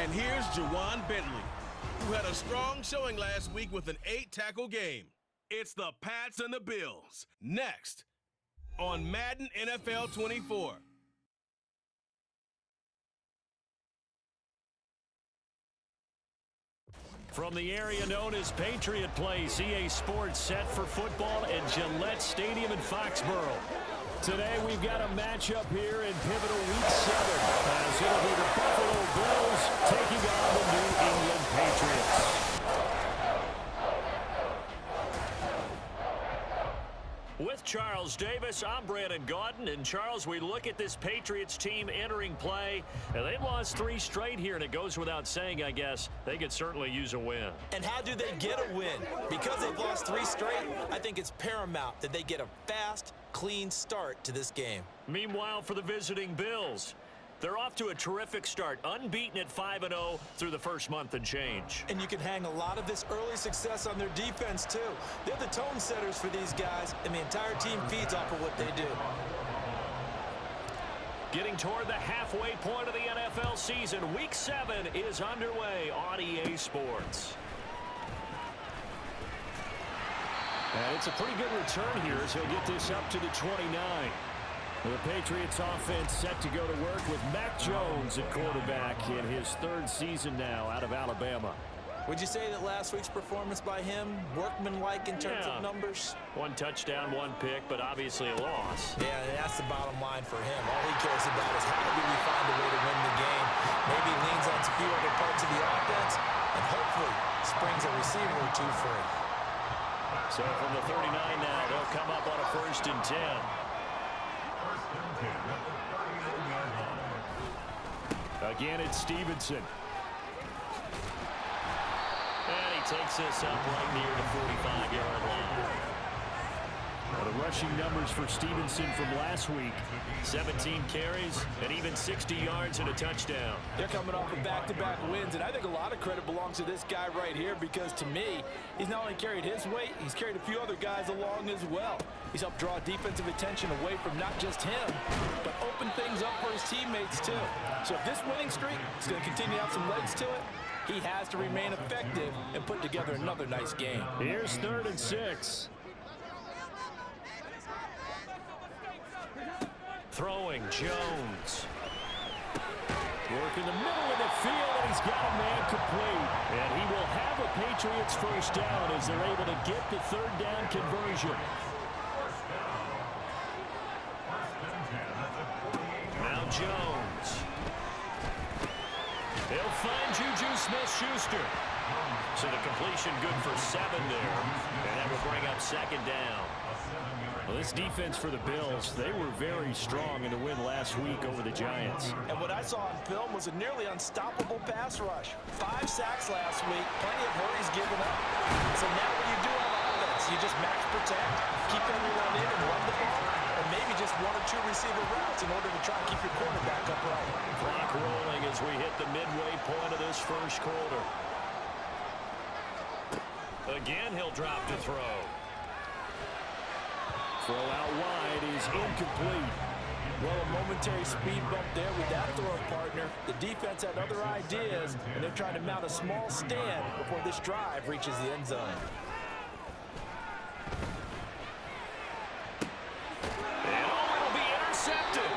And here's Juwan Bentley, who had a strong showing last week with an 8-tackle game. It's the Pats and the Bills, next on Madden NFL 24. From the area known as Patriot Place, EA Sports set for football at Gillette Stadium in Foxborough. Today we've got a matchup here in pivotal Week 7, as it'll be the Buffalo Bills taking on the New England Patriots. With Charles Davis, I'm Brandon Gaudin. And Charles, we look at this Patriots team entering play, and they've lost 3 straight here, and it goes without saying, I guess, they could certainly use a win. And how do they get a win? Because they've lost 3 straight, I think it's paramount that they get a fast, clean start to this game. Meanwhile, for the visiting Bills, they're off to a terrific start, unbeaten at 5-0 through the first month and change. And you can hang a lot of this early success on their defense, too. They're the tone setters for these guys, and the entire team feeds off of what they do. Getting toward the halfway point of the NFL season, Week 7 is underway on EA Sports. And it's a pretty good return here as he'll get this up to the 29. The Patriots offense set to go to work with Mac Jones at quarterback in his 3rd season now out of Alabama. Would you say that last week's performance by him, workmanlike in terms of numbers? 1 touchdown, 1 pick, but obviously a loss. Yeah, that's the bottom line for him. All he cares about is how do we find a way to win the game. Maybe leans on a few other parts of the offense, and hopefully springs a receiver or 2 free. So from the 39 now, they'll come up on a 1st and 10. Again, it's Stevenson. And he takes this up right near the 45-yard line. Well, the rushing numbers for Stevenson from last week, 17 carries and even 60 yards and a touchdown. They're coming off of back-to-back wins, and I think a lot of credit belongs to this guy right here because, to me, he's not only carried his weight, he's carried a few other guys along as well. He's helped draw defensive attention away from not just him, but open things up for his teammates, too. So if this winning streak is going to continue to have some legs to it, he has to remain effective and put together another nice game. Here's 3rd and 6. Throwing, Jones. Work in the middle of the field, and he's got a man complete. And he will have a Patriots 1st down as they're able to get the 3rd down conversion. Now Jones. He'll find Juju Smith-Schuster. So the completion good for 7 there. And that will bring up 2nd down. Well, this defense for the Bills, they were very strong in the win last week over the Giants. And what I saw on film was a nearly unstoppable pass rush. 5 sacks last week, plenty of hurries given up. So now what do you do on offense? You just max protect, keep everyone in and run the ball, or maybe just 1 or 2 receiver routes in order to try and keep your quarterback upright. Clock rolling as we hit the midway point of this 1st quarter. Again, he'll drop to throw. Throw out wide is incomplete. Well, a momentary speed bump there with that throw partner. The defense had other ideas, and they're trying to mount a small stand before this drive reaches the end zone. And it'll be intercepted.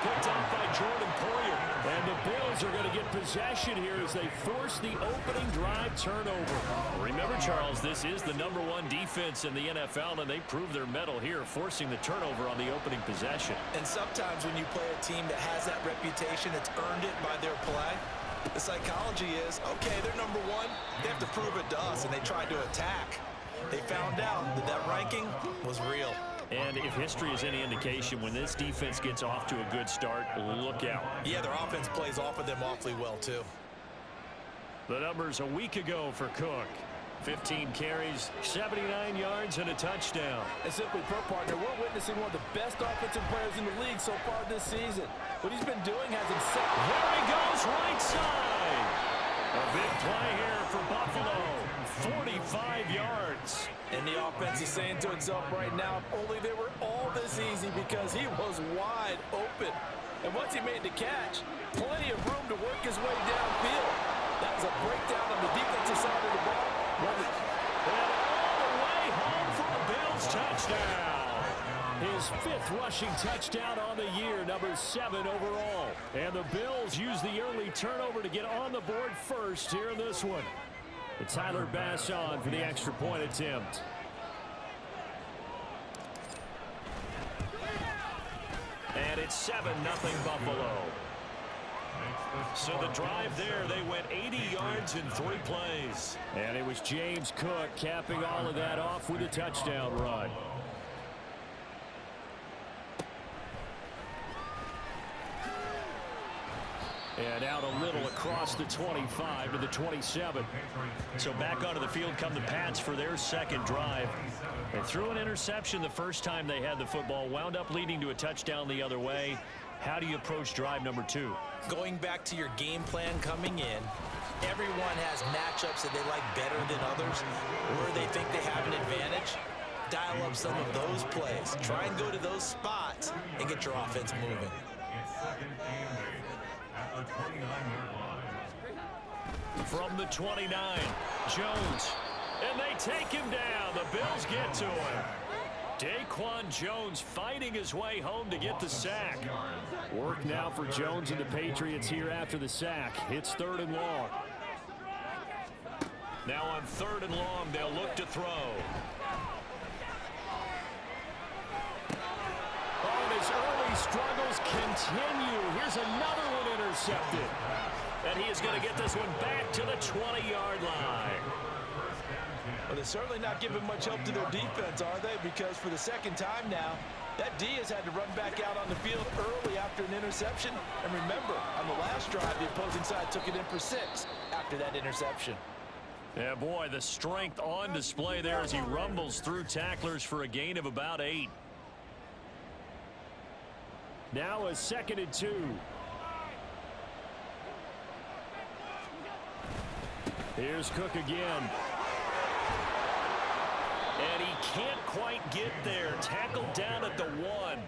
Picked up by Jordan Poyer. And the Bills are going to get possession here as they force the opening drive turnover. Remember, Charles, this is the #1 defense in the NFL, and they prove their mettle here, forcing the turnover on the opening possession. And sometimes when you play a team that has that reputation, it's earned it by their play. The psychology is, okay, they're #1. They have to prove it to us, and they tried to attack. They found out that that ranking was real. And if history is any indication, when this defense gets off to a good start, look out. Yeah, their offense plays off of them awfully well, too. The numbers a week ago for Cook. 15 carries, 79 yards, and a touchdown. And simply put, partner, we're witnessing one of the best offensive players in the league so far this season. What he's been doing has him set. There he goes, right side. A big play here for Buffalo. 45 yards. And the offense is saying to itself right now, if only they were all this easy, because he was wide open. And once he made the catch, plenty of room to work his way downfield. That was a breakdown on the defensive side of the ball. And all the way home for a Bills touchdown. His 5th rushing touchdown on the year, number 7 overall. And the Bills use the early turnover to get on the board first here in this one. And Tyler Bass on for the extra point attempt. And it's 7-0 Buffalo. So the drive there, they went 80 yards in 3 plays. And it was James Cook capping all of that off with a touchdown run. And out a little across the 25 to the 27. So back onto the field come the Pats for their second drive. They threw an interception the first time they had the football, wound up leading to a touchdown the other way. How do you approach drive number 2? Going back to your game plan coming in, everyone has matchups that they like better than others, where they think they have an advantage. Dial up some of those plays. Try and go to those spots and get your offense moving. From the 29, Jones, and they take him down. The Bills get to him. Daquan Jones fighting his way home to get the sack. Work now for Jones and the Patriots here after the sack. It's 3rd and long. Now on 3rd and long, they'll look to throw. Oh, and his early struggles continue. Here's another one intercepted. And he is going to get this one back to the 20-yard line. Well, they're certainly not giving much help to their defense, are they? Because for the second time now, that D has had to run back out on the field early after an interception. And remember, on the last drive, the opposing side took it in for 6 after that interception. Yeah, boy, the strength on display there as he rumbles through tacklers for a gain of about 8. Now a 2nd and 2. Here's Cook again. And he can't quite get there. Tackled down at the 1.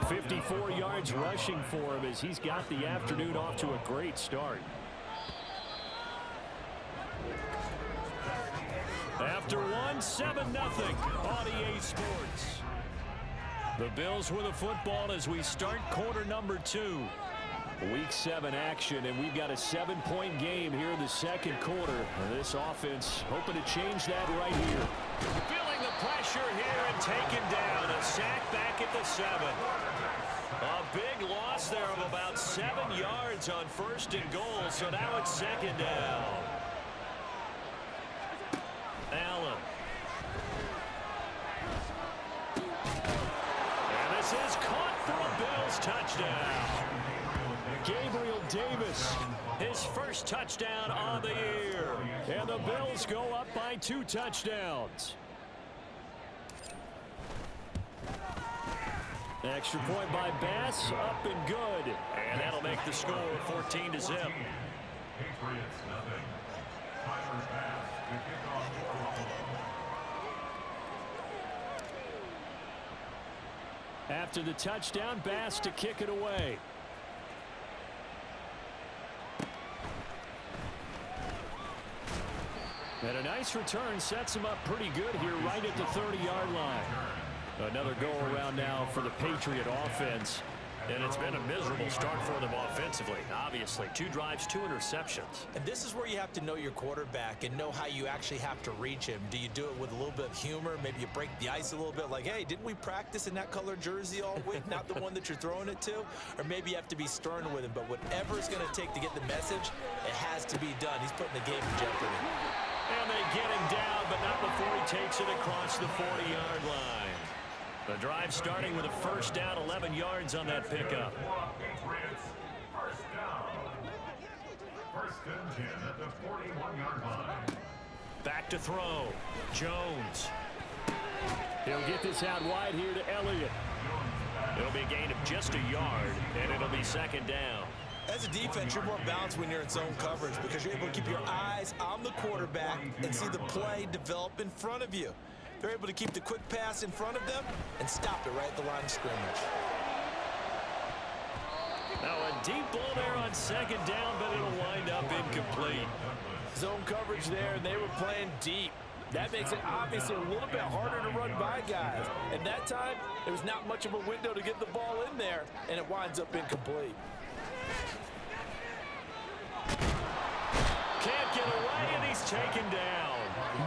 54 yards rushing for him as he's got the afternoon off to a great start. After 1, 7-0 on EA Sports. The Bills with the football as we start quarter number 2. Week 7 action, and we've got a 7-point game here in the second quarter. And this offense hoping to change that right here. Feeling the pressure here and taken down. A sack back at the 7. A big loss there of about 7 yards on 1st and goal, so now it's 2nd down. Allen. And this is caught for a Bills touchdown. Gabriel Davis, his first touchdown on the year. And the Bills go up by 2 touchdowns. Extra point by Bass, up and good. And that'll make the score 14-0. After the touchdown, Bass to kick it away. And a nice return sets him up pretty good here right at the 30-yard line. Another go-around now for the Patriot offense. And it's been a miserable start for them offensively, obviously. 2 drives, 2 interceptions. And this is where you have to know your quarterback and know how you actually have to reach him. Do you do it with a little bit of humor? Maybe you break the ice a little bit, like, hey, didn't we practice in that color jersey all week? Not the one that you're throwing it to? Or maybe you have to be stern with him. But whatever it's going to take to get the message, it has to be done. He's putting the game in jeopardy. And they get him down, but not before he takes it across the 40-yard line. The drive starting with a first down, 11 yards on that pickup. First down. 1st and 10 at the 41-yard line. Back to throw. Jones. He'll get this out wide here to Elliott. It'll be a gain of just a yard, and it'll be 2nd down. As a defense, you're more balanced when you're in zone coverage because you're able to keep your eyes on the quarterback and see the play develop in front of you. They're able to keep the quick pass in front of them and stop it right at the line of scrimmage. Now a deep ball there on second down, but it'll wind up incomplete. Zone coverage there, and they were playing deep. That makes it obviously a little bit harder to run by guys. And that time, there was not much of a window to get the ball in there, and it winds up incomplete. Can't get away, and he's taken down.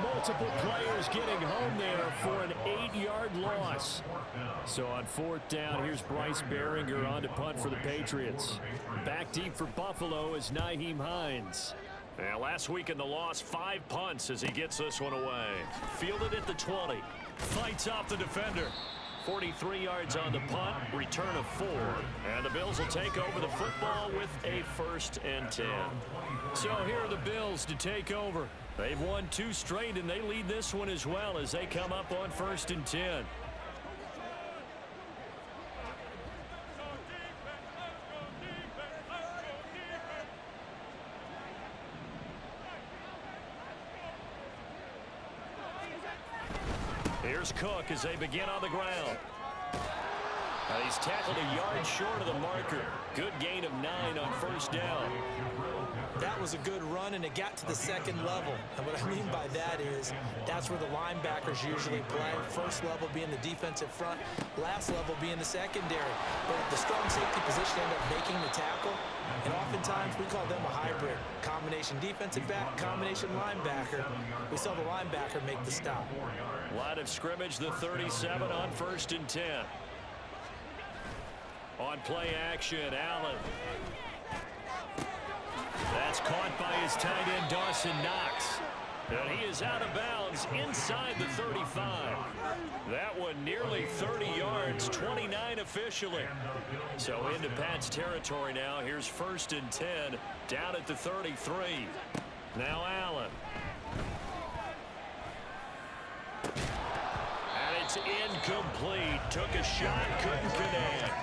Multiple players getting home there for an 8-yard loss. So on fourth down, here's Bryce Behringer on to punt for the Patriots. Back deep for Buffalo is Nyheim Hines. Yeah, last week in the loss, 5 punts as he gets this one away. Fielded at the 20. Fights off the defender. 43 yards on the punt, return of 4. And the Bills will take over the football with a 1st and 10. So here are the Bills to take over. They've won 2 straight, and they lead this one as well as they come up on 1st and 10. Here's Cook as they begin on the ground. He's tackled a yard short of the marker. Good gain of 9 on 1st down. That was a good run, and it got to the 2nd level. And what I mean by that is that's where the linebackers usually play. First level being the defensive front, last level being the secondary. But the strong safety position ended up making the tackle. And oftentimes we call them a hybrid. Combination defensive back, combination linebacker. We saw the linebacker make the stop. Line of scrimmage, the 37 on 1st and 10. On play action, Allen. That's caught by his tight end, Dawson Knox. And he is out of bounds inside the 35. That one nearly 30 yards, 29 officially. So into Pat's territory now. Here's 1st and 10, down at the 33. Now Allen. And it's incomplete. Took a shot, couldn't connect.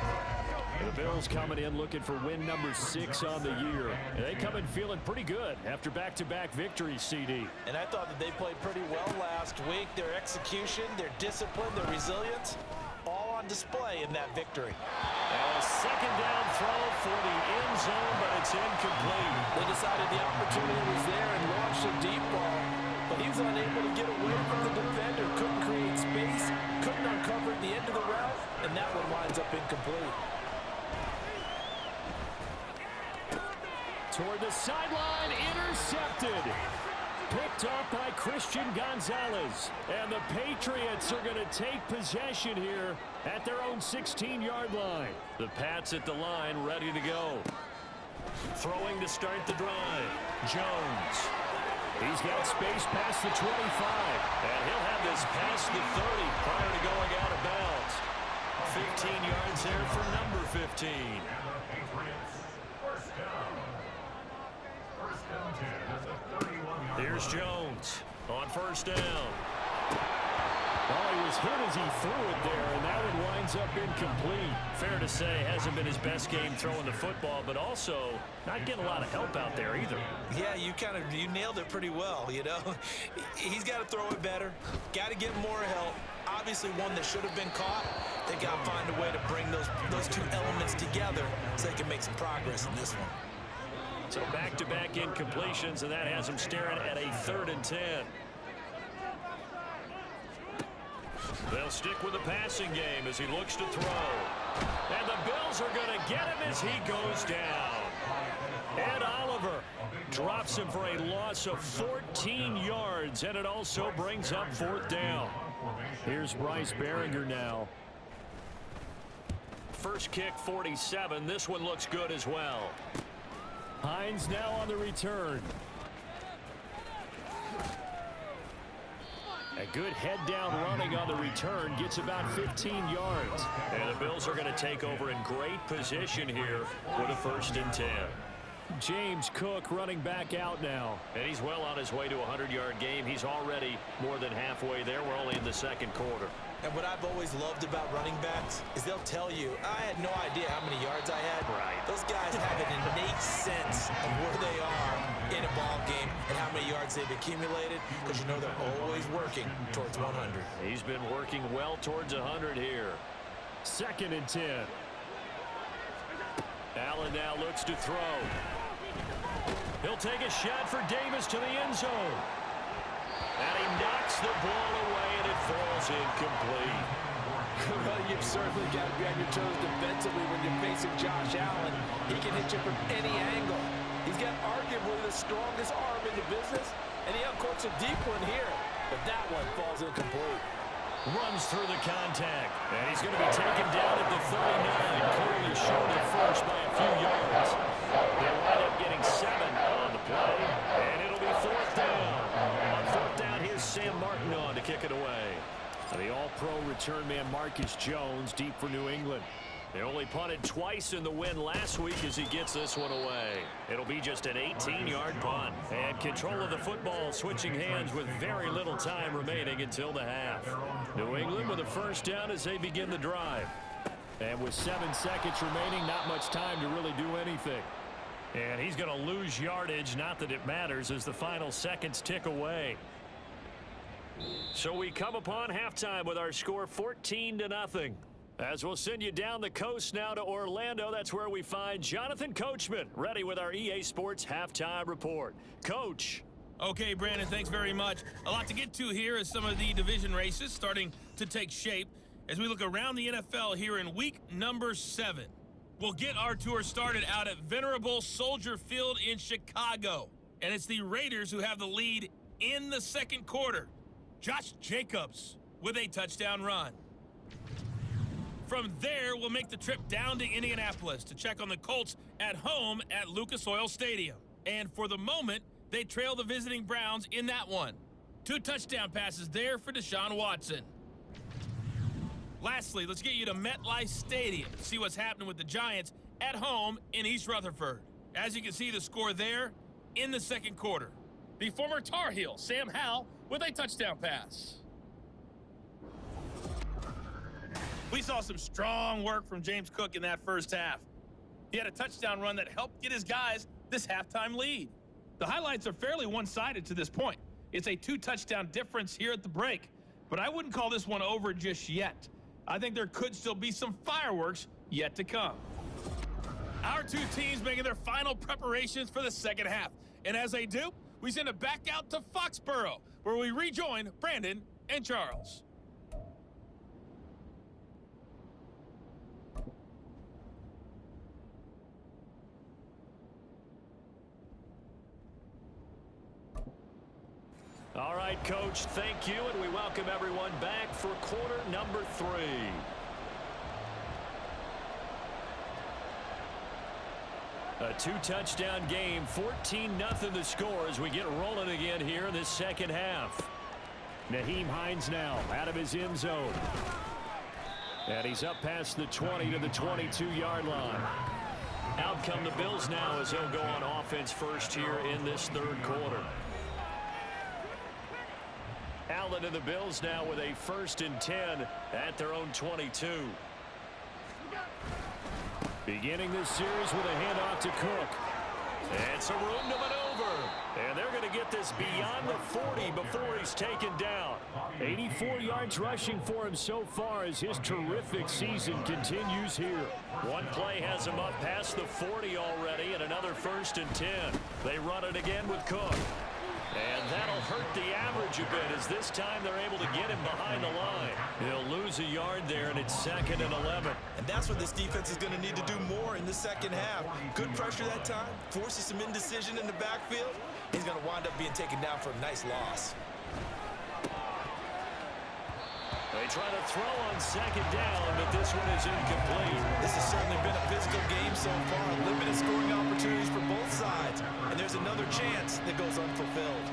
The Bills coming in looking for win number 6 on the year. And they come in feeling pretty good after back-to-back victories, CD. And I thought that they played pretty well last week. Their execution, their discipline, their resilience, all on display in that victory. And a 2nd down throw for the end zone, but it's incomplete. They decided the opportunity was there and launched a deep ball. But he was unable to get away from the defender. Couldn't create space, couldn't uncover at the end of the route, and that one winds up incomplete. Toward the sideline, intercepted. Picked off by Christian Gonzalez. And the Patriots are going to take possession here at their own 16-yard line. The Pats at the line, ready to go. Throwing to start the drive. Jones. He's got space past the 25. And he'll have this past the 30 prior to going out of bounds. 15 yards there for number 15. Here's Jones on 1st down. Oh, he was hit as he threw it there, and that one winds up incomplete. Fair to say, hasn't been his best game throwing the football, but also not getting a lot of help out there either. Yeah, you nailed it pretty well, you know. He's got to throw it better, got to get more help. Obviously one that should have been caught. They got to find a way to bring those 2 elements together so they can make some progress in this one. So back-to-back incompletions, and that has him staring at a 3rd and 10. They'll stick with the passing game as he looks to throw. And the Bills are going to get him as he goes down. Ed Oliver drops him for a loss of 14 yards, and it also brings up 4th down. Here's Bryce Behringer now. First kick, 47. This one looks good as well. Hines now on the return. A good head down running on the return, gets about 15 yards. And the Bills are going to take over in great position here with a 1st and 10. James Cook running back out now. And he's well on his way to a 100-yard game. He's already more than halfway there. We're only in the 2nd quarter. And what I've always loved about running backs is they'll tell you, I had no idea how many yards I had. Right. Those guys have an innate sense of where they are in a ball game and how many yards they've accumulated, because you know they're always working towards 100. He's been working well towards 100 here. 2nd and 10. Allen now looks to throw. He'll take a shot for Davis to the end zone. And he knocks the ball away, and it falls incomplete. Well, you've certainly got to be on your toes defensively when you're facing Josh Allen. He can hit you from any angle. He's got arguably the strongest arm in the business, and he uncorks a deep one here. But that one falls incomplete. Runs through the contact, and he's going to be taken down at the 39. Clearly short at first by a few yards. They'll wind up getting 7 on the play, and it'll be 4th down. On 4th down, here's Sam Martin on to kick it away. The all-pro return man Marcus Jones deep for New England. They only punted twice in the win last week as he gets this one away. It'll be just an 18-yard punt. And control of the football switching hands with very little time remaining until the half. New England with a first down as they begin the drive. And with 7 seconds remaining, not much time to really do anything. And he's going to lose yardage, not that it matters, as the final seconds tick away. So we come upon halftime with our score 14-0. As we'll send you down the coast now to Orlando, that's where we find Jonathan Coachman ready with our EA Sports Halftime Report. Coach. Okay, Brandon, thanks very much. A lot to get to here as some of the division races starting to take shape as we look around the NFL here in week number 7. We'll get our tour started out at Venerable Soldier Field in Chicago. And it's the Raiders who have the lead in the second quarter. Josh Jacobs with a touchdown run. From there, we'll make the trip down to Indianapolis to check on the Colts at home at Lucas Oil Stadium. And for the moment, they trail the visiting Browns in that one. 2 touchdown passes there for Deshaun Watson. Lastly, let's get you to MetLife Stadium to see what's happening with the Giants at home in East Rutherford. As you can see, the score there in the second quarter. The former Tar Heel, Sam Howell, with a touchdown pass. We saw some strong work from James Cook in that first half. He had a touchdown run that helped get his guys this halftime lead. The highlights are fairly one-sided to this point. It's a 2-touchdown difference here at the break, but I wouldn't call this one over just yet. I think there could still be some fireworks yet to come. Our 2 teams making their final preparations for the second half. And as they do, we send it back out to Foxborough, where we rejoin Brandon and Charles. All right, Coach, thank you, and we welcome everyone back for quarter number 3. A 2-touchdown game, 14-0 the score as we get rolling again here in this second half. Nyheim Hines now out of his end zone. And he's up past the 20 to the 22-yard line. Out come the Bills now as they'll go on offense first here in this third quarter. Allen and the Bills now with a 1st and 10 at their own 22. Beginning this series with a handoff to Cook. It's a room to maneuver. And they're going to get this beyond the 40 before he's taken down. 84 yards rushing for him so far as his terrific season continues here. One play has him up past the 40 already, and another 1st and 10. They run it again with Cook. And that'll hurt the average a bit as this time they're able to get him behind the line. He'll lose a yard there, and it's 2nd and 11. And that's what this defense is going to need to do more in the second half. Good pressure that time, forces some indecision in the backfield. He's going to wind up being taken down for a nice loss. They try to throw on 2nd down, but this one is incomplete. This has certainly been a physical game so far. Limited scoring opportunities for both sides. And there's another chance that goes unfulfilled.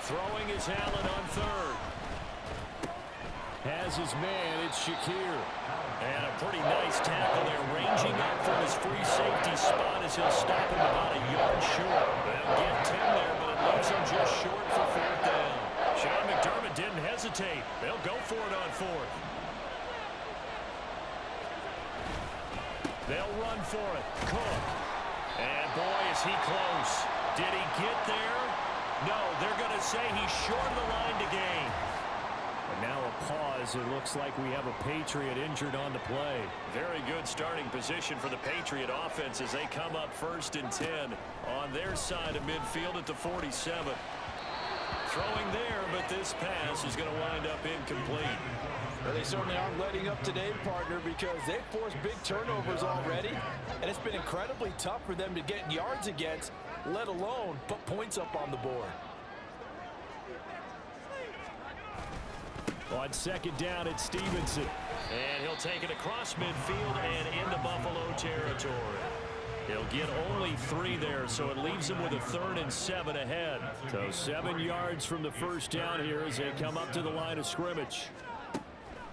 Throwing is Allen on 3rd. Has his man, it's Shakir. And a pretty nice tackle there, ranging up from his free safety spot as he'll stop him about a yard short. They'll get 10 there, but it leaves him just short for 4th down. Sean McDermott didn't hesitate. They'll go for it on 4th. They'll run for it. Cook. And boy, is he close. Did he get there? No, they're going to say he's short of the line to gain. And now a pause. It looks like we have a Patriot injured on the play. Very good starting position for the Patriot offense as they come up 1st and 10 on their side of midfield at the 47. Throwing there, but this pass is going to wind up incomplete. Well, they certainly aren't letting up today, partner, because they've forced big turnovers already, and it's been incredibly tough for them to get yards against, let alone put points up on the board. On 2nd down, it's Stevenson. And he'll take it across midfield and into Buffalo territory. He'll get only 3 there, so it leaves him with a 3rd and 7 ahead. So 7 yards from the 1st down here as they come up to the line of scrimmage.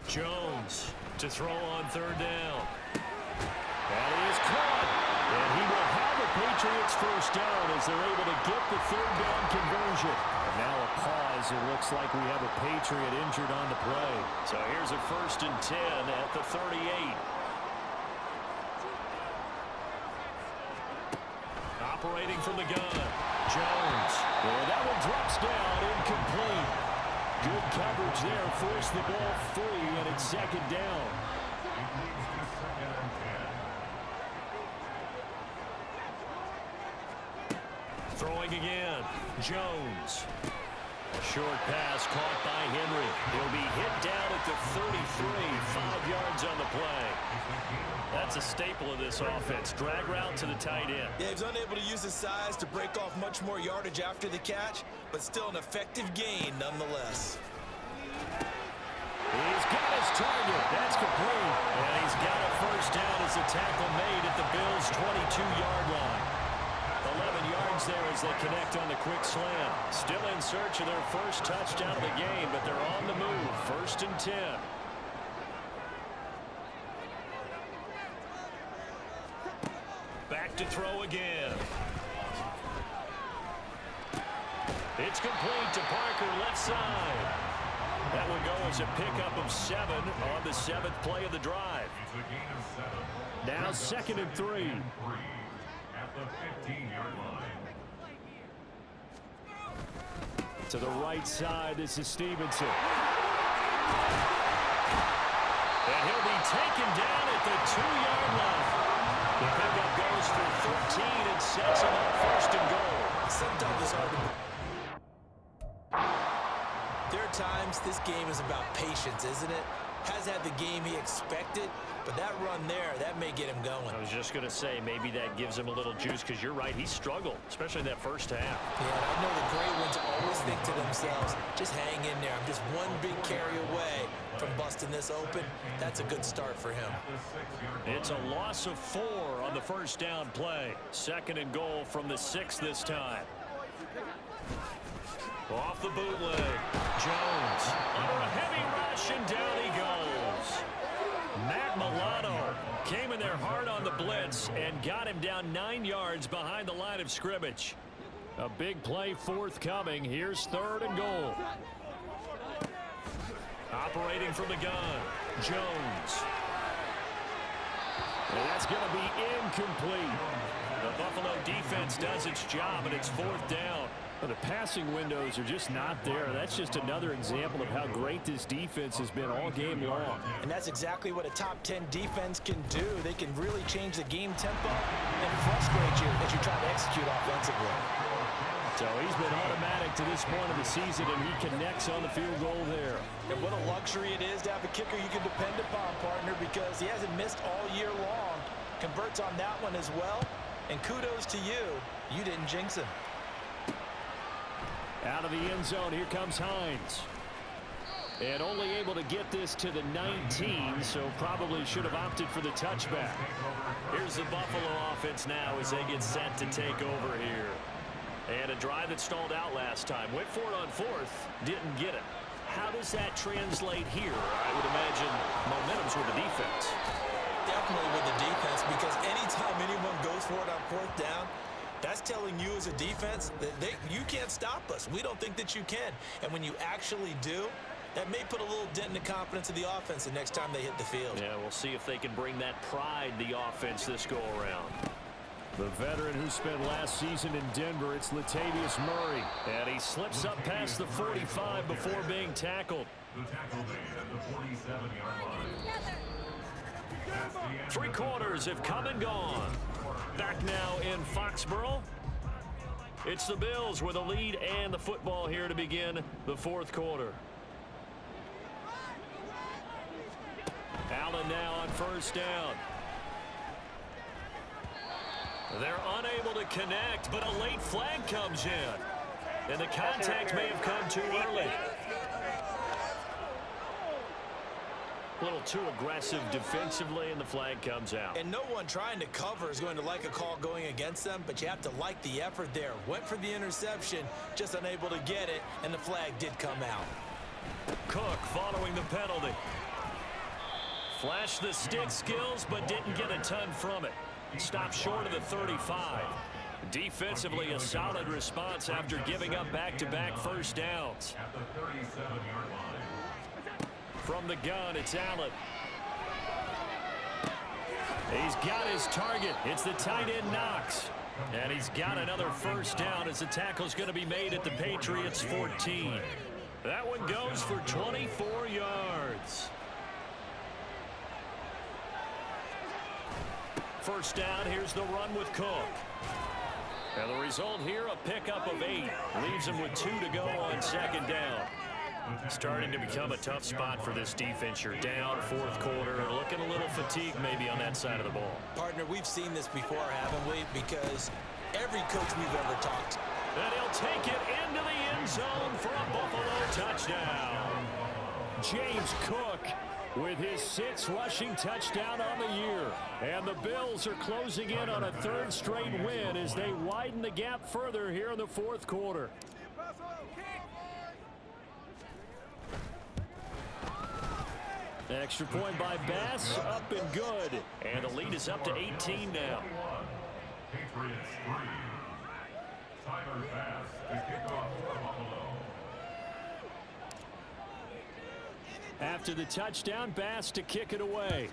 Jones to throw on 3rd down. That is caught. And he will have the Patriots 1st down as they're able to get the 3rd down conversion. And now a pause. It looks like we have a Patriot injured on the play. So here's a 1st and 10 at the 38. Operating from the gun, Jones. Well, that one drops down, incomplete. Good coverage there, forced the ball free, and it's 2nd down. Throwing again, Jones. A short pass caught by Henry. He'll be hit down at the 33, 5 yards on the play. That's a staple of this offense. Drag route to the tight end. Yeah, he's unable to use his size to break off much more yardage after the catch, but still an effective gain nonetheless. He's got his target. That's complete. And he's got a 1st down as the tackle made at the Bills' 22-yard line. 11 yards there as they connect on the quick slant. Still in search of their 1st touchdown of the game, but they're on the move. 1st and 10. Back to throw again. It's complete to Parker, left side. That will go as a pickup of 7 on the 7th play of the drive. Now 2nd and 3. At the 15-yard line. To the right side, this is Stevenson. And he'll be taken down at the 2-yard line. The pickup goes for 13 and sets him up 1st and goal. Sometimes it's hard to... There are times this game is about patience, isn't it? Has had the game he expected, but that run there, that may get him going. I was just going to say, maybe that gives him a little juice, because you're right, he struggled, especially in that 1st half. Yeah, I know the great ones always think to themselves, just hang in there. I'm just one big carry away from busting this open. That's a good start for him. It's a loss of 4 on the 1st down play. 2nd and goal from the 6 this time. Off the bootleg, Jones under a heavy rush, and down he goes. Matt Milano came in there hard on the blitz and got him down 9 yards behind the line of scrimmage. A big play forthcoming. Here's 3rd and goal. Operating from the gun, Jones. And that's going to be incomplete. The Buffalo defense does its job, and it's 4th down. But the passing windows are just not there. That's just another example of how great this defense has been all game long. And that's exactly what a top 10 defense can do. They can really change the game tempo and frustrate you as you try to execute offensively. So he's been automatic to this point of the season, and he connects on the field goal there. And what a luxury it is to have a kicker you can depend upon, partner, because he hasn't missed all year long. Converts on that one as well. And kudos to you. You didn't jinx him. Out of the end zone, here comes Hines. And only able to get this to the 19, so probably should have opted for the touchback. Here's the Buffalo offense now as they get set to take over here. And a drive that stalled out last time. Went for it on 4th, didn't get it. How does that translate here? I would imagine momentum's with the defense. Definitely with the defense, because anytime anyone goes for it on 4th down, that's telling you as a defense that you can't stop us. We don't think that you can. And when you actually do, that may put a little dent in the confidence of the offense the next time they hit the field. Yeah, we'll see if they can bring that pride, the offense, this go-around. The veteran who spent last season in Denver, it's Latavius Murray. And he slips up past the 45 before being tackled. The tackle made at the 47-yard line. 3 quarters have come and gone. Back now in Foxborough. It's the Bills with the lead and the football here to begin the 4th quarter. Allen now on 1st down. They're unable to connect, but a late flag comes in. And the contact may have come too early. A little too aggressive defensively, and the flag comes out. And no one trying to cover is going to like a call going against them, but you have to like the effort there. Went for the interception, just unable to get it, and the flag did come out. Cook following the penalty. Flashed the stick skills, but didn't get a ton from it. Stopped short of the 35. Defensively, a solid response after giving up back-to-back first downs. At the 37-yard line. From the gun, it's Allen. He's got his target. It's the tight end Knox. And he's got another first down as the tackle's going to be made at the Patriots' 14. That one goes for 24 yards. First down, here's the run with Cook. And the result here, a pickup of 8. Leaves him with 2 to go on 2nd down. Starting to become a tough spot for this defense. You're down 4th quarter, looking a little fatigued maybe on that side of the ball. Partner, we've seen this before, haven't we? Because every coach we've ever talked to. And he'll take it into the end zone for a Buffalo touchdown. James Cook with his 6th rushing touchdown on the year. And the Bills are closing in on a 3rd straight win as they widen the gap further here in the 4th quarter. Extra point by Bass, up and good. And the lead is up to 18 now. Patriots 3. Tyler Bass to kick off for Buffalo. After the touchdown, Bass to kick it away.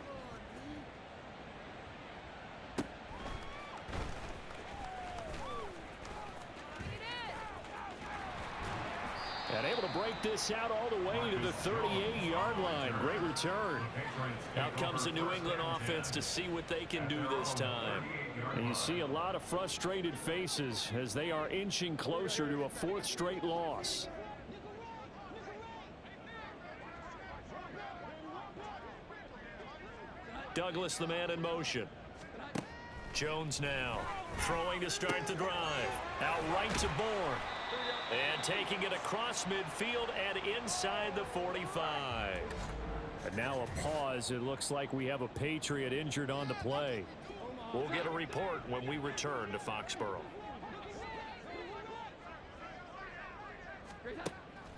And able to break this out all the way to the 38-yard line. Great return. Out comes the New England offense to see what they can do this time. And you see a lot of frustrated faces as they are inching closer to a 4th straight loss. Douglas, the man in motion. Jones now throwing to start the drive. Out right to Bourne. And taking it across midfield and inside the 45. And now a pause. It looks like we have a Patriot injured on the play. We'll get a report when we return to Foxborough.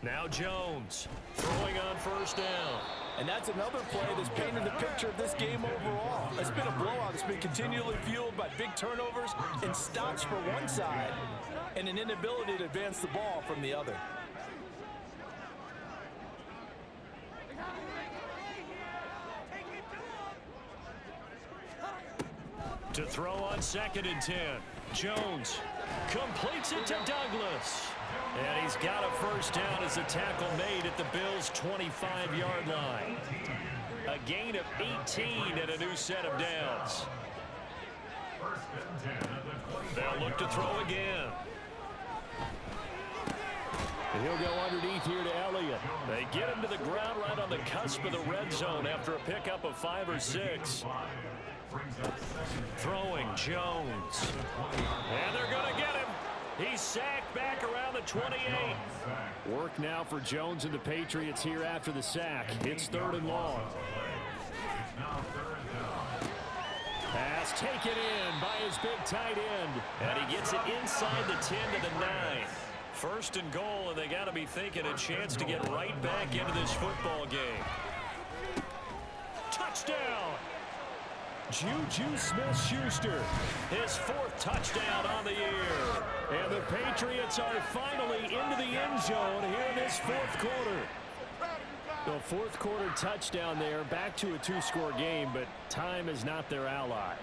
Now Jones throwing on 1st down. And that's another play that's painted the picture of this game overall. It's been a blowout. It's been continually fueled by big turnovers and stops for one side and an inability to advance the ball from the other. To throw on 2nd and 10. Jones completes it to Douglas. And he's got a first down as the tackle made at the Bills' 25-yard line. A gain of 18 and a new set of downs. They'll look to throw again. And he'll go underneath here to Elliott. They get him to the ground right on the cusp of the red zone after a pickup of 5 or 6. Throwing Jones. And they're going to get him. He's sacked back around the 28. Work now for Jones and the Patriots here after the sack. It's 3rd and long. Pass taken in by his big tight end. And he gets it inside the 10 to the 9. 1st and goal, and they got to be thinking a chance to get right back into this football game. Touchdown! Juju Smith-Schuster, his 4th touchdown on the year. And the Patriots are finally into the end zone here in this 4th quarter. The 4th quarter touchdown there, back to a 2-score game, but time is not their ally.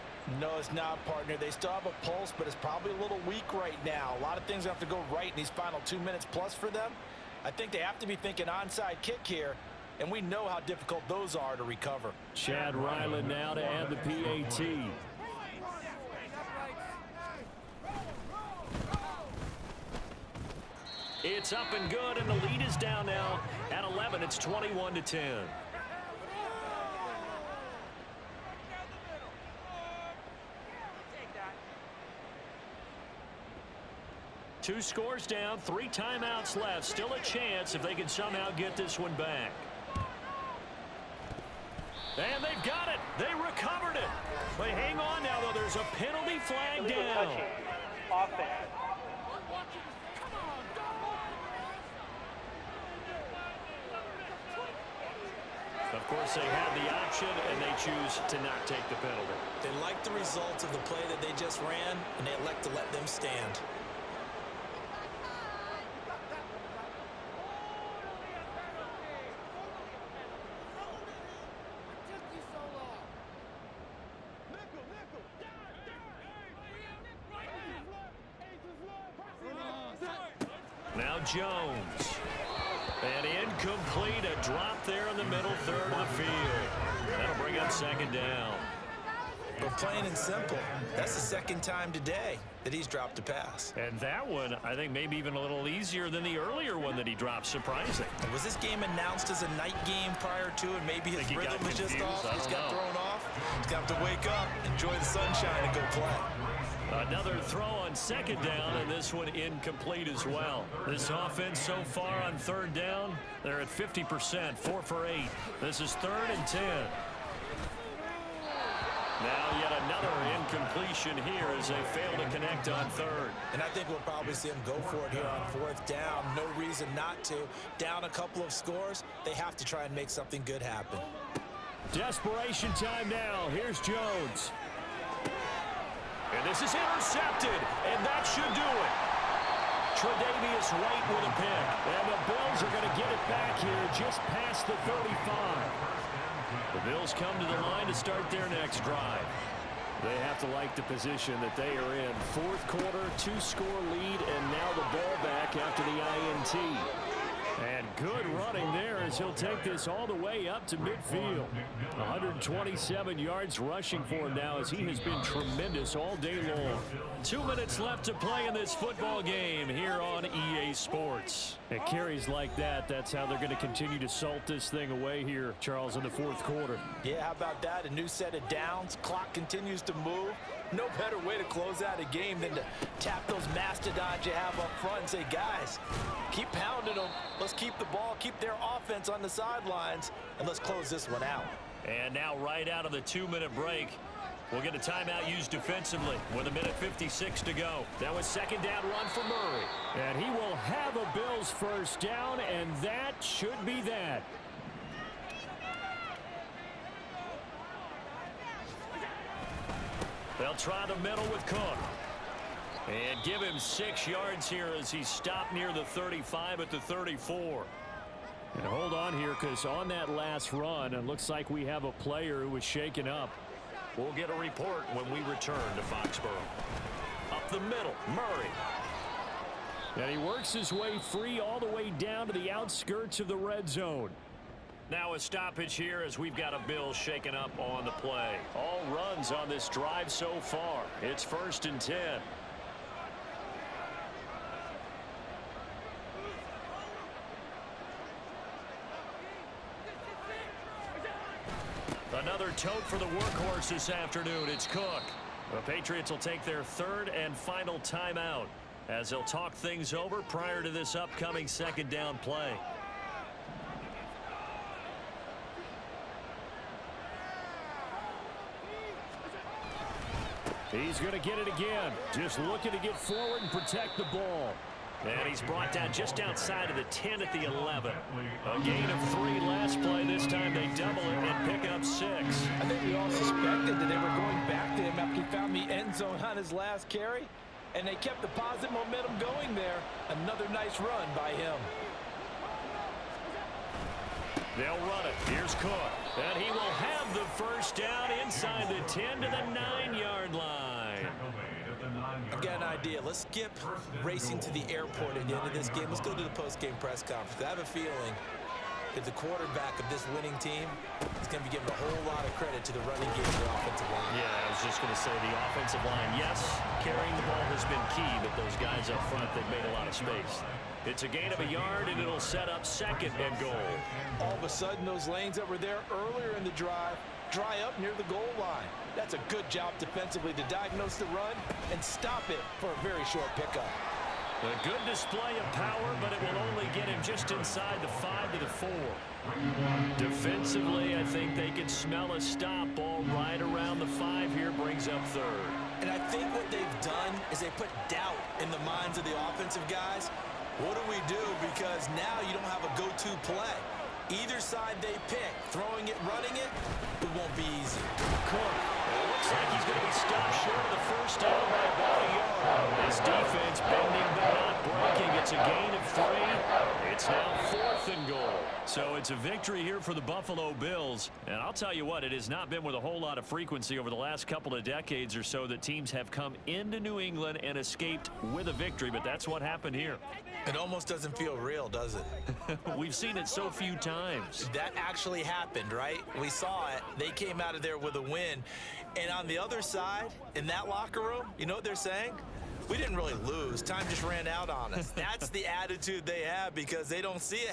No, it's not, partner. They still have a pulse, but it's probably a little weak right now. A lot of things have to go right in these final 2 minutes plus for them. I think they have to be thinking onside kick here, and we know how difficult those are to recover. Chad Ryland now to add the PAT. It's up and good, and the lead is down now at 11. It's 21-10. Two scores down, 3 timeouts left. Still a chance if they can somehow get this one back. And they've got it. They recovered it. They hang on now, though. There's a penalty flag down. Offense. Of course, they have the option, and they choose to not take the penalty. They like the results of the play that they just ran, and they elect to let them stand. Now Jones. And incomplete, a drop there in the middle third of the field. That'll bring up second down. But plain and simple, that's the second time today that he's dropped a pass. And that one, I think, maybe even a little easier than the earlier one that he dropped, surprising. Was this game announced as a night game prior to it? Maybe his rhythm was just off. He's got thrown off. He's got to wake up, enjoy the sunshine, and go play. Another throw on second down, and this one incomplete as well. This offense so far on third down, they're at 50%, 4 for 8. This is 3rd and 10. Now yet another incompletion here as they fail to connect on third. And I think we'll probably see him go for it here on 4th down. No reason not to. Down a couple of scores, they have to try and make something good happen. Desperation time now. Here's Jones. And this is intercepted, and that should do it. Tre'Davious White with a pick. And the Bills are going to get it back here just past the 35. The Bills come to the line to start their next drive. They have to like the position that they are in. 4th quarter, 2-score lead, and now the ball back after the INT. And good running there as he'll take this all the way up to midfield. 127 yards rushing for him now as he has been tremendous all day long. 2 minutes left to play in this football game here on EA Sports. At carries like that, that's how they're going to continue to salt this thing away here, Charles, in the 4th quarter. Yeah, how about that? A new set of downs. Clock continues to move. No better way to close out a game than to tap those mastodons you have up front and say, guys, keep pounding them. Let's keep the ball, keep their offense on the sidelines, and let's close this one out. And now right out of the 2-minute break, we'll get a timeout used defensively with 1:56 to go. That was second down run for Murray. And he will have a Bills first down, and that should be that. They'll try the middle with Cook. And give him 6 yards here as he stopped near the 35 at the 34. And hold on here, because on that last run, it looks like we have a player who was shaken up. We'll get a report when we return to Foxborough. Up the middle, Murray. And he works his way free all the way down to the outskirts of the red zone. Now a stoppage here as we've got a Bills shaken up on the play. All runs on this drive so far. It's 1st and 10. Another tote for the workhorse this afternoon. It's Cook. The Patriots will take their 3rd and final timeout as they'll talk things over prior to this upcoming second down play. He's going to get it again. Just looking to get forward and protect the ball. And he's brought down just outside of the 10 at the 11. A gain of 3 last play. This time they double it and pick up 6. I think we all suspected that they were going back to him after he found the end zone on his last carry. And they kept the positive momentum going there. Another nice run by him. They'll run it. Here's Cook. And he will have the first down inside the 10 to the 9-yard line. I've got an idea. Let's skip racing to the airport at the end of this game. Let's go to the post-game press conference. I have a feeling that the quarterback of this winning team is going to be giving a whole lot of credit to the running game of the offensive line. Yeah, I was just going to say the offensive line, yes, carrying the ball has been key, but those guys up front, they've made a lot of space. It's a gain of a yard, and it'll set up second and goal. All of a sudden, those lanes that were there earlier in the drive dry up near the goal line. That's a good job defensively to diagnose the run and stop it for a very short pickup. A good display of power, but it will only get him just inside the 5 to the 4. Defensively, I think they can smell a stop. Ball right around the 5 here, brings up third. And I think what they've done is they put doubt in the minds of the offensive guys. What do we do? Because now you don't have a go-to play. Either side they pick, throwing it, running it, it won't be easy. Cook, it looks like he's going to be stopped short of the first down by about a yard. This defense bending but not breaking. It's a gain of 3. It's now 4th and goal. So it's a victory here for the Buffalo Bills. And I'll tell you what, it has not been with a whole lot of frequency over the last couple of decades or so that teams have come into New England and escaped with a victory, but that's what happened here. It almost doesn't feel real, does it? We've seen it so few times. That actually happened, right? We saw it. They came out of there with a win. And on the other side, in that locker room, you know what they're saying? We didn't really lose. Time just ran out on us. That's the attitude they have because they don't see it